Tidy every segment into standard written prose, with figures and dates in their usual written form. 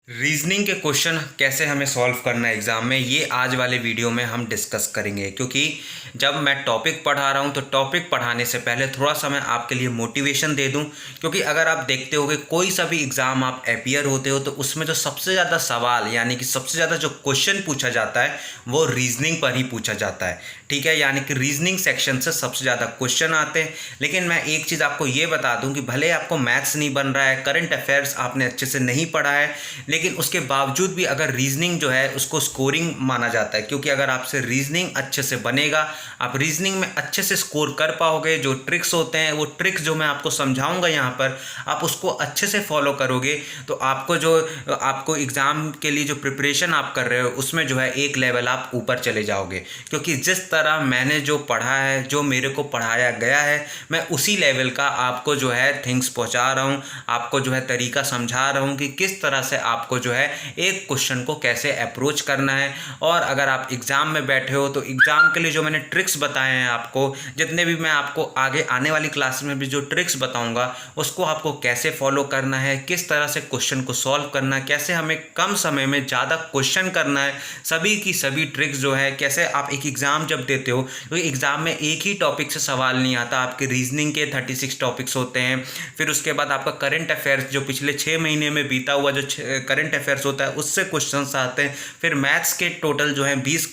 Reasoning के question कैसे हमें सॉल्व करना है एग्ज़ाम में, ये आज वाले वीडियो में हम डिस्कस करेंगे। क्योंकि जब मैं टॉपिक पढ़ा रहा हूँ तो टॉपिक पढ़ाने से पहले थोड़ा सा मैं आपके लिए मोटिवेशन दे दूँ। क्योंकि अगर आप देखते होगे कोई सा भी एग्ज़ाम आप अपीयर होते हो तो उसमें जो सबसे ज़्यादा सवाल यानी कि सबसे ज़्यादा जो क्वेश्चन पूछा जाता है वो रीजनिंग पर ही पूछा जाता है। ठीक है, यानी कि रीजनिंग सेक्शन से सबसे ज़्यादा क्वेश्चन आते हैं। लेकिन मैं एक चीज़ आपको ये बता दूँ कि भले आपको मैथ्स नहीं बन रहा है, करंट अफेयर्स आपने अच्छे से नहीं पढ़ा है, लेकिन उसके बावजूद भी अगर रीजनिंग जो है उसको स्कोरिंग माना जाता है। क्योंकि अगर आपसे रीजनिंग अच्छे से बनेगा, आप रीजनिंग में अच्छे से स्कोर कर पाओगे। जो ट्रिक्स होते हैं वो ट्रिक्स जो मैं आपको समझाऊंगा यहाँ पर, आप उसको अच्छे से फॉलो करोगे तो आपको एग्ज़ाम के लिए जो प्रिपरेशन आप कर रहे हो उसमें जो है एक लेवल आप ऊपर चले जाओगे। क्योंकि जिस तरह मैंने जो पढ़ा है, जो मेरे को पढ़ाया गया है, मैं उसी लेवल का आपको जो है थिंग्स पहुँचा रहा हूँ, आपको जो है तरीका समझा रहा हूँ कि किस तरह से आपको जो है एक क्वेश्चन को कैसे अप्रोच करना है। और अगर आप एग्ज़ाम में बैठे हो तो एग्ज़ाम के लिए जो मैंने ट्रिक्स बताए हैं आपको, जितने भी मैं आपको आगे आने वाली क्लास में भी जो ट्रिक्स बताऊंगा उसको आपको कैसे फॉलो करना है, किस तरह से क्वेश्चन को सॉल्व करना है, कैसे हमें कम समय में ज़्यादा क्वेश्चन करना है, सभी की सभी ट्रिक्स जो है कैसे आप एक एग्ज़ाम जब देते हो तो एग्ज़ाम में एक ही टॉपिक से सवाल नहीं आता। आपके रीजनिंग के 36 टॉपिक्स होते हैं, फिर उसके बाद आपका करंट अफेयर्स जो पिछले 6 महीने में बीता हुआ जो करंट अफेयर्स होता है उससे क्वेश्चंस आते हैं, फिर मैथ्स के टोटल जो है 20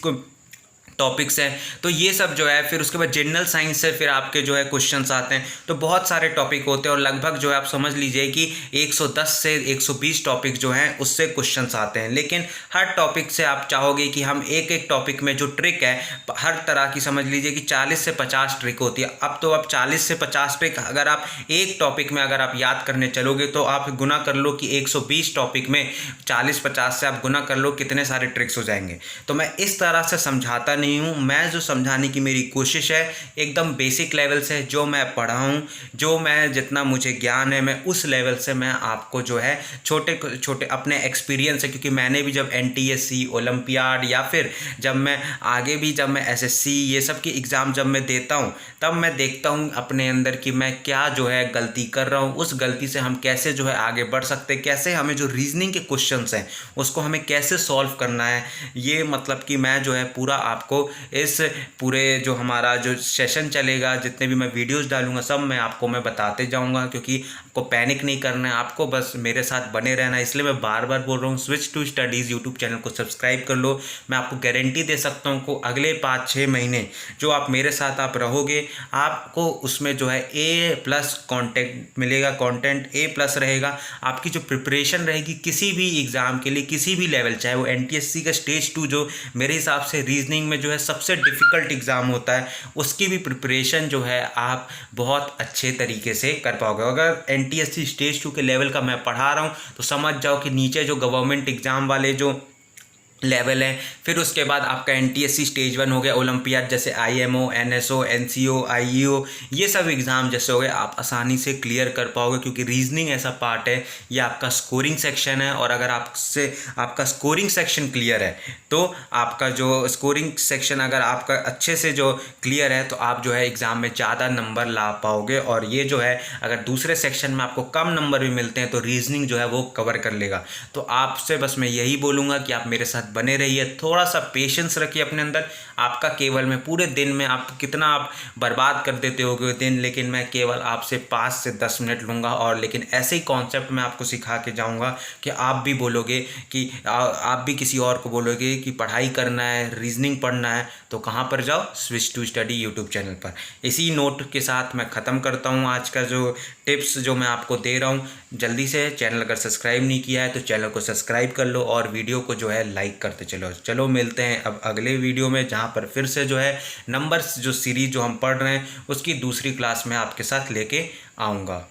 टॉपिक्स हैं। तो ये सब जो है, फिर उसके बाद जनरल साइंस से फिर आपके जो है क्वेश्चंस आते हैं। तो बहुत सारे टॉपिक होते हैं और लगभग जो है आप समझ लीजिए कि 110 से 120 टॉपिक जो हैं उससे क्वेश्चंस आते हैं। लेकिन हर टॉपिक से आप चाहोगे कि हम एक एक टॉपिक में जो ट्रिक है हर तरह की, समझ लीजिए कि 40 से 50 ट्रिक होती है। अब 40 से 50 ट्रिक अगर आप एक टॉपिक में अगर आप याद करने चलोगे तो आप गुना कर लो कि 120 टॉपिक में 40-50 से आप गुना कर लो कितने सारे ट्रिक्स हो जाएंगे। तो मैं इस तरह से समझाता नहीं हूँ, मैं जो समझाने की मेरी कोशिश है एकदम बेसिक लेवल से, जो मैं पढ़ा हूँ, जो मैं जितना मुझे ज्ञान है, मैं उस लेवल से मैं आपको जो है छोटे छोटे अपने एक्सपीरियंस है। क्योंकि मैंने भी जब एनटीएससी, ओलंपियाड या फिर जब मैं आगे भी जब मैं एसएससी ये सब की एग्ज़ाम जब मैं देता हूँ तब मैं देखता हूँ अपने अंदर कि मैं क्या जो है गलती कर रहा हूँ, उस गलती से हम कैसे जो है आगे बढ़ सकते हैं, कैसे हमें जो रीजनिंग के क्वेश्चंस हैं उसको हमें कैसे सॉल्व करना है। ये मतलब कि मैं जो है पूरा आपको इस पूरे जो हमारा जो सेशन चलेगा, जितने भी मैं वीडियोस डालूंगा सब मैं बताते जाऊंगा। क्योंकि आपको पैनिक नहीं करना है, आपको बस मेरे साथ बने रहना है। इसलिए मैं बार बार बोल रहा हूँ switch to studies YouTube channel को सब्सक्राइब कर लो। मैं आपको गारंटी दे सकता हूँ कि अगले 5-6 महीने जो आप मेरे साथ आप रहोगे, आपको उसमें जो है A+ कॉन्टेंट मिलेगा, कॉन्टेंट A+ रहेगा। आपकी जो प्रिपरेशन रहेगी किसी भी एग्ज़ाम के लिए, किसी भी लेवल, चाहे वो एनटीएससी का स्टेज 2 जो मेरे हिसाब से रीजनिंग में जो है सबसे डिफ़िकल्ट एग्ज़ाम होता है, उसकी भी प्रिपरेशन जो है आप बहुत अच्छे तरीके से कर पाओगे। अगर एनटीएससी स्टेज 2 के लेवल का मैं पढ़ा रहा हूँ तो समझ जाओ कि नीचे जो गवर्नमेंट एग्ज़ाम वाले जो लेवल है, फिर उसके बाद आपका एनटीएससी स्टेज 1 हो गया, ओलंपियाड जैसे आईएमओ, एनएसओ, एनसीओ, आईईओ, ये सब एग्ज़ाम जैसे हो गए, आप आसानी से क्लियर कर पाओगे। क्योंकि रीजनिंग ऐसा पार्ट है, ये आपका स्कोरिंग सेक्शन है। और अगर आपका स्कोरिंग सेक्शन क्लियर है तो आपका जो स्कोरिंग सेक्शन अगर आपका अच्छे से जो क्लियर है तो आप जो है एग्ज़ाम में ज़्यादा नंबर ला पाओगे। और ये जो है अगर दूसरे सेक्शन में आपको कम नंबर भी मिलते हैं तो रीजनिंग जो है वो कवर कर लेगा। तो आपसे बस मैं यही बोलूँगा कि आप मेरे साथ बने रहिए, थोड़ा सा पेशेंस रखिए अपने अंदर। आपका केवल मैं पूरे दिन में आप कितना आप बर्बाद कर देते होगे दिन, लेकिन मैं केवल आपसे 5 से 10 मिनट लूँगा। और लेकिन ऐसे ही कॉन्सेप्ट मैं आपको सिखा के जाऊँगा कि आप भी बोलोगे कि आप भी किसी और को बोलोगे कि पढ़ाई करना है, रीजनिंग पढ़ना है तो कहाँ पर जाओ, switch to study YouTube channel पर। इसी नोट के साथ मैं ख़त्म करता हूँ आज का जो टिप्स जो मैं आपको दे रहा हूँ। जल्दी से चैनल अगर सब्सक्राइब नहीं किया है तो चैनल को सब्सक्राइब कर लो और वीडियो को जो है लाइक करते चलो। मिलते हैं अब अगले वीडियो में, जहाँ पर फिर से जो है नंबर्स जो सीरीज जो हम पढ़ रहे हैं उसकी दूसरी क्लास में आपके साथ लेके आऊँगा।